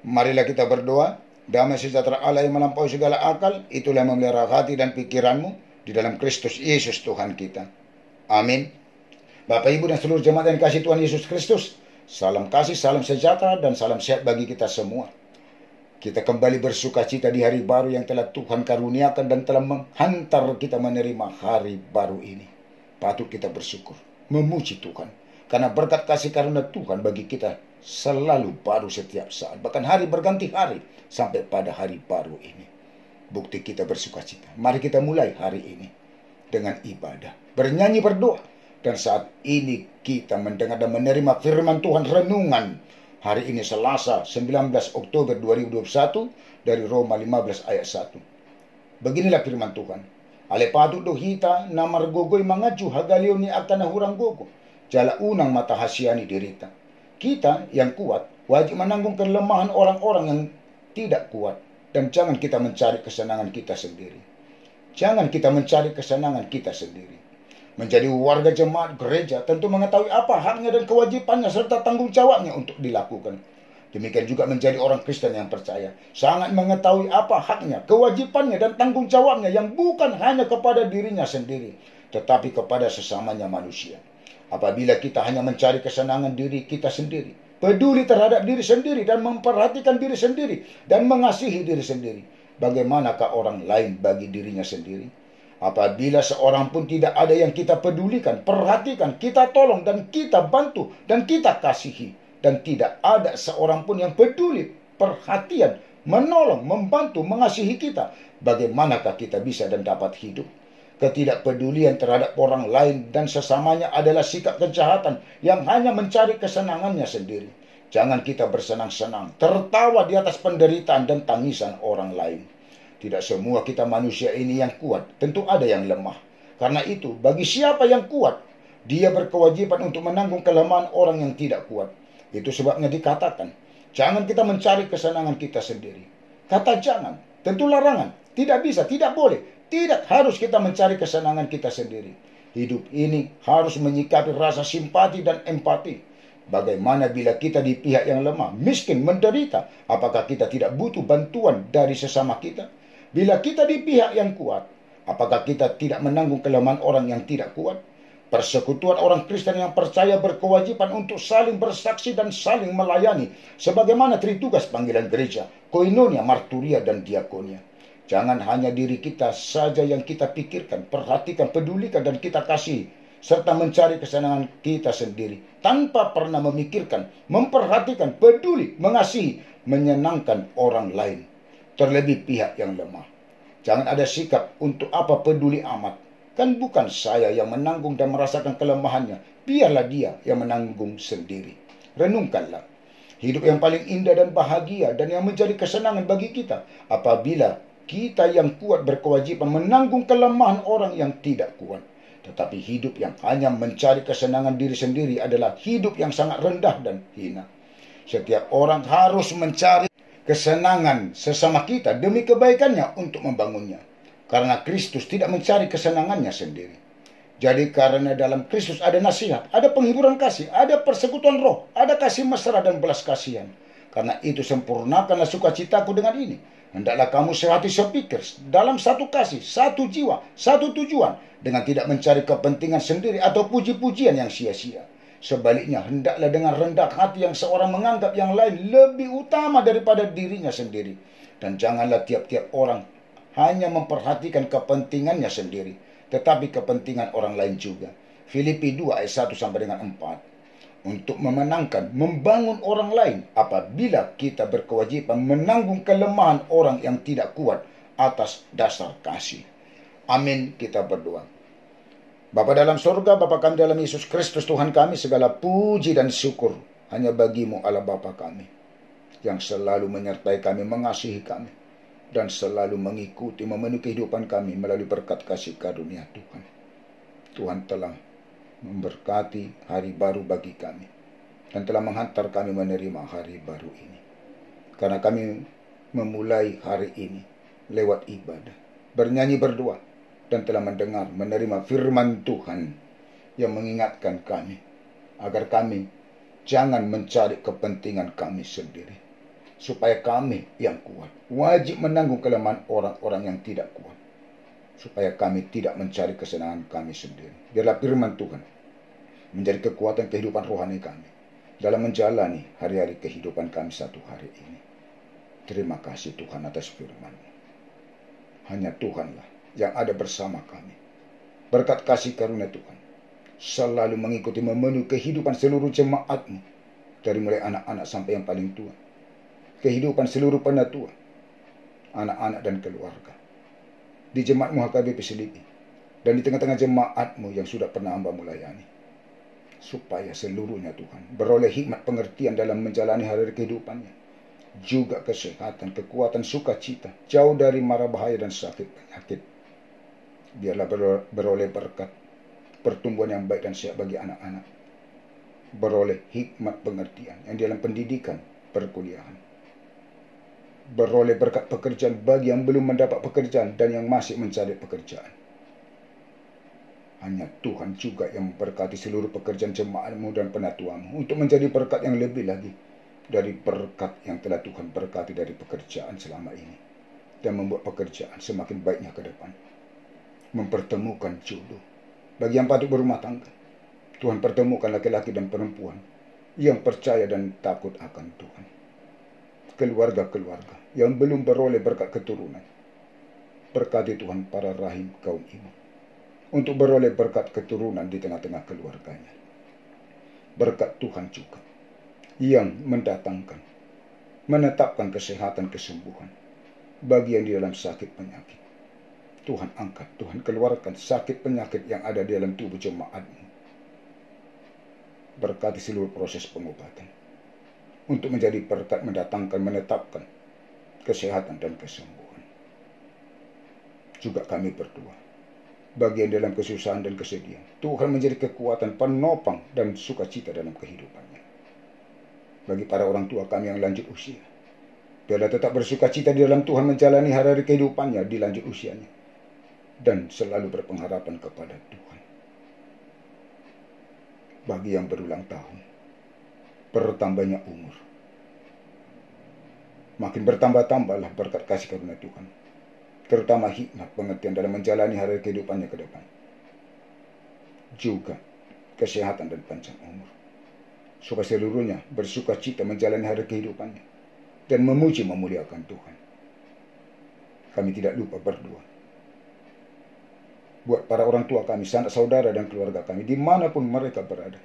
Marilah kita berdoa. Damai sejahtera Allah yang melampaui segala akal, itulah yang memelihara hati dan pikiranmu di dalam Kristus Yesus Tuhan kita. Amin. Bapak, Ibu, dan seluruh jemaat yang kasih Tuhan Yesus Kristus, salam kasih, salam sejahtera, dan salam sehat bagi kita semua. Kita kembali bersuka cita di hari baru yang telah Tuhan karuniakan dan telah menghantar kita menerima hari baru ini. Patut kita bersyukur, memuji Tuhan, karena berkat kasih karunia Tuhan bagi kita selalu baru setiap saat. Bahkan hari berganti hari sampai pada hari baru ini. Bukti kita bersuka cita. Mari kita mulai hari ini dengan ibadah, bernyanyi, berdoa. Dan saat ini kita mendengar dan menerima firman Tuhan renungan hari ini Selasa 19 Oktober 2021 dari Roma 15 ayat 1. Beginilah firman Tuhan. Ale patut dohita namar gogoi mangaju hagalioni akana hurang gogo. Jala unang mata hasiani dirita. Kita yang kuat wajib menanggung kelemahan orang-orang yang tidak kuat. Dan jangan kita mencari kesenangan kita sendiri. Jangan kita mencari kesenangan kita sendiri. Menjadi warga jemaat gereja tentu mengetahui apa haknya dan kewajibannya serta tanggung jawabnya untuk dilakukan. Demikian juga menjadi orang Kristen yang percaya. Sangat mengetahui apa haknya, kewajibannya dan tanggung jawabnya yang bukan hanya kepada dirinya sendiri, tetapi kepada sesamanya manusia. Apabila kita hanya mencari kesenangan diri kita sendiri, peduli terhadap diri sendiri dan memperhatikan diri sendiri dan mengasihi diri sendiri, bagaimanakah orang lain bagi dirinya sendiri? Apabila seorang pun tidak ada yang kita pedulikan, perhatikan, kita tolong dan kita bantu dan kita kasihi, dan tidak ada seorang pun yang peduli, perhatian, menolong, membantu, mengasihi kita, bagaimanakah kita bisa dan dapat hidup? Ketidakpedulian terhadap orang lain dan sesamanya adalah sikap kejahatan yang hanya mencari kesenangannya sendiri. Jangan kita bersenang-senang, tertawa di atas penderitaan dan tangisan orang lain. Tidak semua kita manusia ini yang kuat, tentu ada yang lemah. Karena itu, bagi siapa yang kuat, dia berkewajiban untuk menanggung kelemahan orang yang tidak kuat. Itu sebabnya dikatakan, jangan kita mencari kesenangan kita sendiri. Kata jangan, tentu larangan, tidak bisa, tidak boleh, tidak harus kita mencari kesenangan kita sendiri. Hidup ini harus menyikapi rasa simpati dan empati. Bagaimana bila kita di pihak yang lemah, miskin, menderita? Apakah kita tidak butuh bantuan dari sesama kita? Bila kita di pihak yang kuat, apakah kita tidak menanggung kelemahan orang yang tidak kuat? Persekutuan orang Kristen yang percaya berkewajiban untuk saling bersaksi dan saling melayani, sebagaimana tritugas panggilan gereja, koinonia, marturia, dan diakonia. Jangan hanya diri kita saja yang kita pikirkan, perhatikan, pedulikan, dan kita kasih, serta mencari kesenangan kita sendiri, tanpa pernah memikirkan, memperhatikan, peduli, mengasihi, menyenangkan orang lain, terlebih pihak yang lemah. Jangan ada sikap untuk apa peduli amat. Kan bukan saya yang menanggung dan merasakan kelemahannya. Biarlah dia yang menanggung sendiri. Renungkanlah. Hidup yang paling indah dan bahagia dan yang menjadi kesenangan bagi kita apabila kita yang kuat berkewajiban menanggung kelemahan orang yang tidak kuat. Tetapi hidup yang hanya mencari kesenangan diri sendiri adalah hidup yang sangat rendah dan hina. Setiap orang harus mencari kesenangan sesama kita demi kebaikannya untuk membangunnya. Karena Kristus tidak mencari kesenangannya sendiri. Jadi karena dalam Kristus ada nasihat, ada penghiburan kasih, ada persekutuan roh, ada kasih mesra dan belas kasihan. Karena itu sempurnakanlah sukacitaku dengan ini. Hendaklah kamu sehati sepikir dalam satu kasih, satu jiwa, satu tujuan, dengan tidak mencari kepentingan sendiri atau puji-pujian yang sia-sia. Sebaliknya, hendaklah dengan rendah hati yang seorang menganggap yang lain lebih utama daripada dirinya sendiri. Dan janganlah tiap-tiap orang hanya memperhatikan kepentingannya sendiri, tetapi kepentingan orang lain juga. Filipi 2 ayat 1 sampai dengan 4. Untuk memenangkan, membangun orang lain apabila kita berkewajiban menanggung kelemahan orang yang tidak kuat atas dasar kasih. Amin, kita berdoa. Bapa dalam surga, Bapa kami dalam Yesus Kristus Tuhan kami, segala puji dan syukur hanya bagimu Allah Bapa kami, yang selalu menyertai kami, mengasihi kami, dan selalu mengikuti, memenuhi kehidupan kami melalui berkat kasih karunia Tuhan. Tuhan telah memberkati hari baru bagi kami, dan telah menghantar kami menerima hari baru ini. Karena kami memulai hari ini lewat ibadah, bernyanyi, berdoa, dan telah mendengar, menerima firman Tuhan yang mengingatkan kami agar kami jangan mencari kepentingan kami sendiri, supaya kami yang kuat wajib menanggung kelemahan orang-orang yang tidak kuat, supaya kami tidak mencari kesenangan kami sendiri. Biarlah firman Tuhan menjadi kekuatan kehidupan rohani kami dalam menjalani hari-hari kehidupan kami satu hari ini. Terima kasih Tuhan atas firman-Mu. Hanya Tuhanlah yang ada bersama kami. Berkat kasih karunia Tuhan selalu mengikuti memenuhi kehidupan seluruh jemaat-Mu, dari mulai anak-anak sampai yang paling tua, kehidupan seluruh penatua, anak-anak dan keluarga, di jemaat-Mu HKBP Selipi, dan di tengah-tengah jemaat-Mu yang sudah pernah hamba-Mu layani, supaya seluruhnya Tuhan beroleh hikmat pengertian dalam menjalani hari kehidupannya, juga kesehatan, kekuatan, sukacita, jauh dari mara bahaya dan sakit penyakit. Biarlah beroleh berkat pertumbuhan yang baik dan sehat bagi anak-anak, beroleh hikmat pengertian yang dalam pendidikan perkuliahan, beroleh berkat pekerjaan bagi yang belum mendapat pekerjaan dan yang masih mencari pekerjaan. Hanya Tuhan juga yang memberkati seluruh pekerjaan jemaat-Mu dan penatua-Mu untuk menjadi berkat yang lebih lagi dari berkat yang telah Tuhan berkati dari pekerjaan selama ini, dan membuat pekerjaan semakin baiknya ke depan. Mempertemukan jodoh bagi yang patut berumah tangga. Tuhan pertemukan laki-laki dan perempuan yang percaya dan takut akan Tuhan. Keluarga-keluarga yang belum beroleh berkat keturunan, berkati Tuhan para rahim kaum ibu untuk beroleh berkat keturunan di tengah-tengah keluarganya. Berkat Tuhan juga yang menetapkan kesehatan, kesembuhan bagi yang di dalam sakit penyakit. Tuhan angkat, Tuhan keluarkan sakit penyakit yang ada di dalam tubuh jemaat-Mu. Berkati seluruh proses pengobatan untuk menjadi berkat menetapkan kesehatan dan kesembuhan. Juga kami berdoa bagi yang dalam kesusahan dan kesedihan, Tuhan menjadi kekuatan penopang dan sukacita dalam kehidupannya. Bagi para orang tua kami yang lanjut usia, biarlah tetap bersukacita di dalam Tuhan menjalani hari-hari kehidupannya di lanjut usianya, dan selalu berpengharapan kepada Tuhan. Bagi yang berulang tahun, bertambahnya umur, makin bertambah-tambahlah berkat kasih karunia Tuhan, terutama hikmat pengertian dalam menjalani hari kehidupannya ke depan, juga kesehatan dan panjang umur, supaya seluruhnya bersukacita menjalani hari kehidupannya dan memuji memuliakan Tuhan. Kami tidak lupa berdoa buat para orang tua kami, sanak saudara dan keluarga kami, dimanapun mereka berada.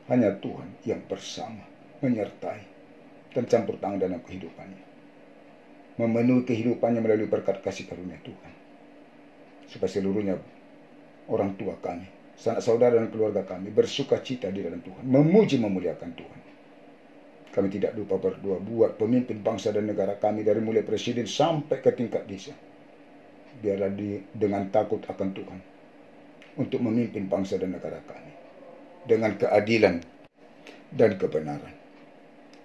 Hanya Tuhan yang bersama, menyertai, dan campur tangan dalam kehidupannya, memenuhi kehidupannya melalui berkat kasih karunia Tuhan, supaya seluruhnya orang tua kami, sanak saudara dan keluarga kami bersukacita di dalam Tuhan, memuji memuliakan Tuhan. Kami tidak lupa berdoa buat pemimpin bangsa dan negara kami, dari mulai presiden sampai ke tingkat desa. Biarlah dengan takut akan Tuhan untuk memimpin bangsa dan negara kami dengan keadilan dan kebenaran.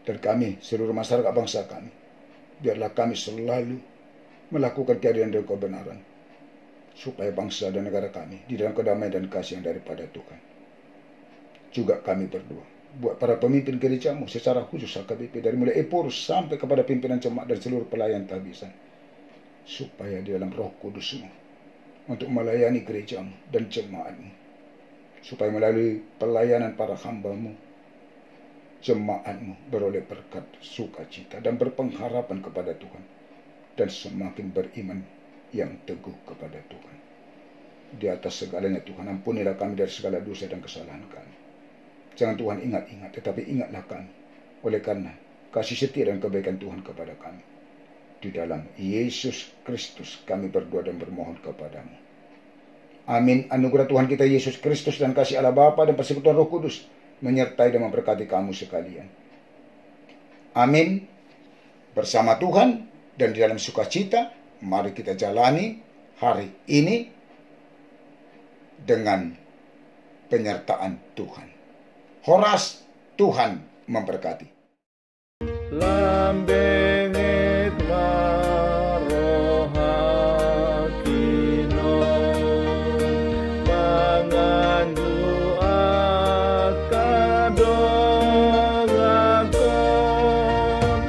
Dan kami, seluruh masyarakat bangsa kami, biarlah kami selalu melakukan keadilan dan kebenaran, supaya bangsa dan negara kami di dalam kedamaian dan kasih yang daripada Tuhan. Juga kami berdoa buat para pemimpin gereja-Mu secara khusus HKBP, dari mulai Epurus sampai kepada pimpinan jemaat dan seluruh pelayan tabisan, supaya di dalam Roh Kudus-Mu untuk melayani gereja-Mu dan jemaat-Mu, supaya melalui pelayanan para hamba-Mu, jemaat-Mu beroleh berkat, sukacita, dan berpengharapan kepada Tuhan, dan semakin beriman yang teguh kepada Tuhan. Di atas segalanya Tuhan, ampunilah kami dari segala dosa dan kesalahan kami. Jangan Tuhan ingat-ingat, tetapi ingatlah kami oleh karena kasih setia dan kebaikan Tuhan kepada kami. Di dalam Yesus Kristus kami berdoa dan bermohon kepadamu. Amin. Anugerah Tuhan kita Yesus Kristus dan kasih Allah Bapa dan persekutuan Roh Kudus menyertai dan memberkati kamu sekalian. Amin. Bersama Tuhan dan di dalam sukacita, mari kita jalani hari ini dengan penyertaan Tuhan. Horas, Tuhan memberkati. Lambengit marohakino mangandu akadongakon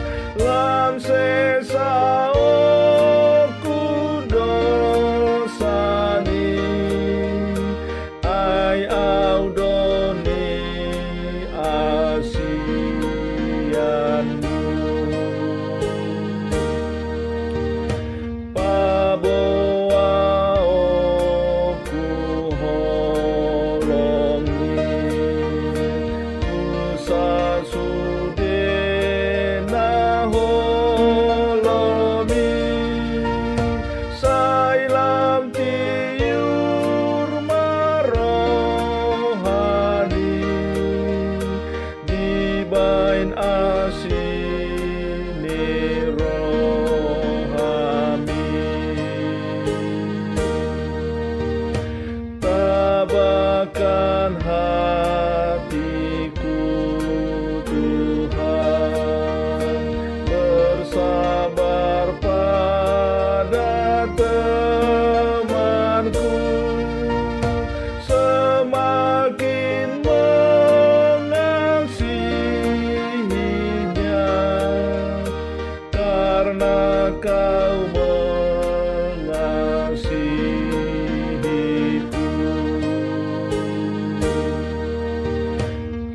Engkau mengasihiku,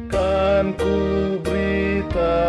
kan ku beritakan